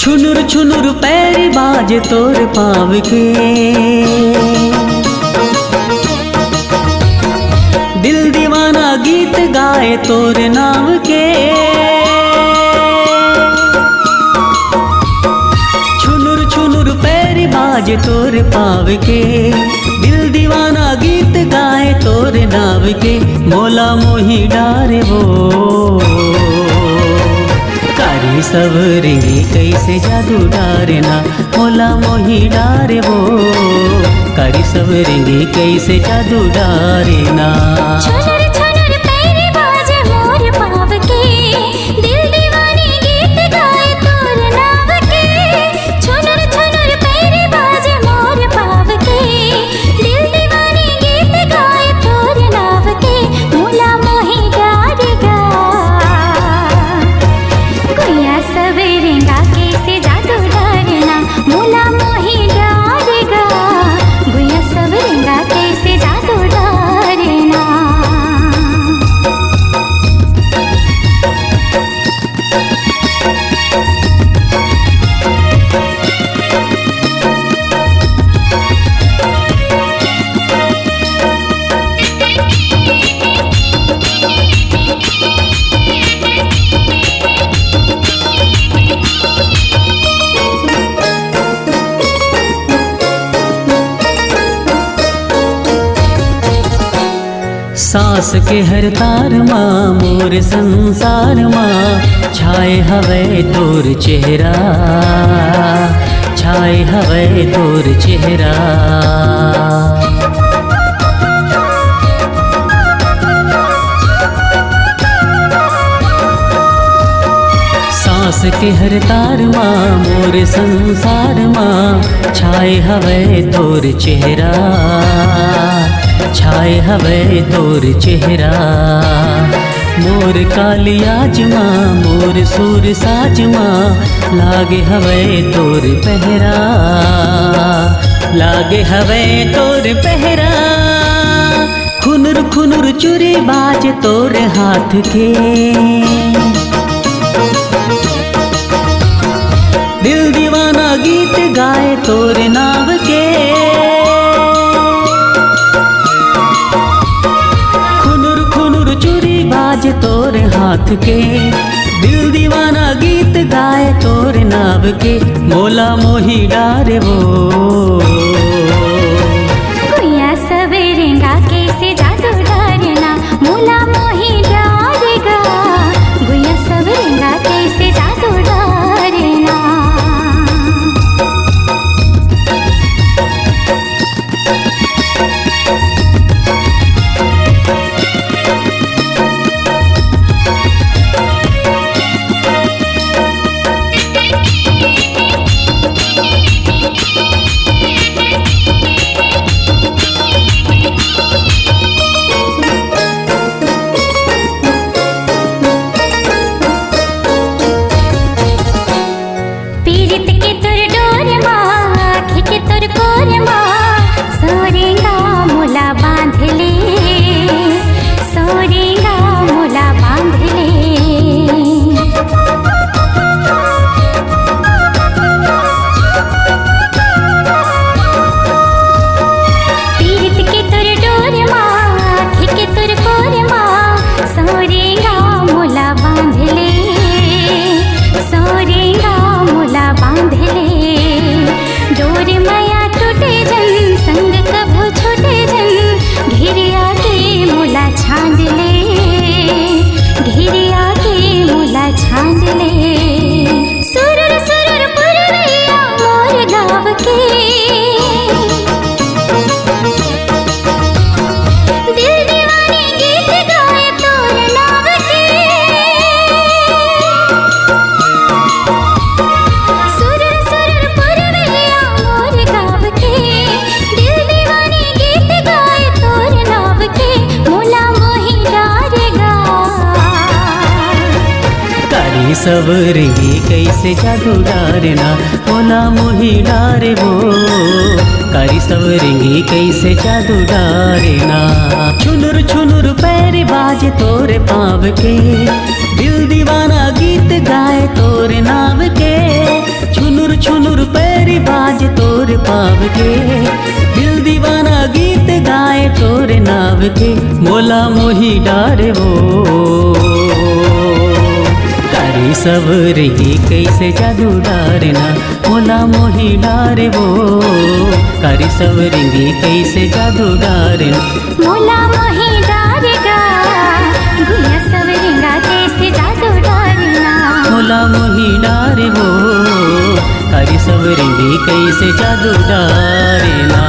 छुनुर छुनुर पैर बाज तोर पाव के, दिल दीवाना गीत गाए तोर नाम के। छुनुर छुनुर पैर बाज तोर पाव के, दिल दीवाना गीत गाए तोर नाव के। मोला मोही डारे वो कारी सब रिंगी कैसे जादू डारना। मोला मोही डारे वो कारी सब रिंगी कैसे जादू डारना। छुनुर छुनुर पैर बाज मोर पाव के, दिल दीवानी गीत गाए तोर नाव के। छुनुर छुनुर पैर बाज मोर पाव के, दिल दीवानी गीत गाए तोर नाव के। मोला मोही डारेगा गुया सवेरेगा कैसे जादू डारना। मोला मोही डारेगा गुया सवेरेगा कैसे जादू डारना। सांस के हर तार माँ मोर संसार माँ छाए हवे तोर चेहरा, छाए हवे तोर चेहरा। सांस के हर तार माँ मोर संसार माँ छाए हवे तोर चेहरा, छाए हवे तोर चेहरा। मोर कालियाज माँ मोर सूर साज माँ लागे हवे तोर पहरा, लागे हवे तोर पहरा। खुनुर खुनुर चुरी बाज तोर हाथ के, दिल दीवाना गीत गाए तोर नाव के। बाज तोर हाथ के, दिल दीवाना गीत गाए तोर नाव के। मोला मोही डारे वो गुया सवेरेगा कैसे जादू डारना। मोला मोही डारेगा गुया सवेरेगा कैसे जादू डारना। पीरित के तुर डोर माँ आँखी के तुर कोर माँ सोरेगा मोला बांध ले, सोरेगा मोला बांध ले। पीरित के तुर डोर माँ आँखी के तुर कोर माँ सोरेगा मोला बांध ले, सोरेगा मोला बांध ले। डोर माया टूटे जन संग कभू छूटे जन, घिरिया के मोला छांद ले, घिरिया के मोला छांद ले। सुरुर सुरुर पुरवैया मोर गाँव के, दिल दीवानी गीत गाए तोर नाव के। सुरुर सुरुर पुरवैया मोर गाँव के, दिल दीवानी गीत गाए तोर नाव के। मोला मोही डारेगा कारी सब रिंगी कैसे जादू डारना। मोला मोही डारे वो कारी सब रिंगी कैसे जादू डारना। छुनुर छुनुर पैर बाज तोर पाव के, दिल दीवाना गीत गाए तोर नाव के। नाव के। दिल दीवाना गीत गाए तोरे नाव के, मोला मोही डारे वो करी सब रिंगी कैसे जादू डारना, मोला मोही डारे वो करी सब रिंगी कैसे जादू डारना। मोला मोही डारेगा गुया सब रिंगा कैसे जादू डारना, मोला मोही डारे वो करी सब रिंगी कैसे जादू डारना।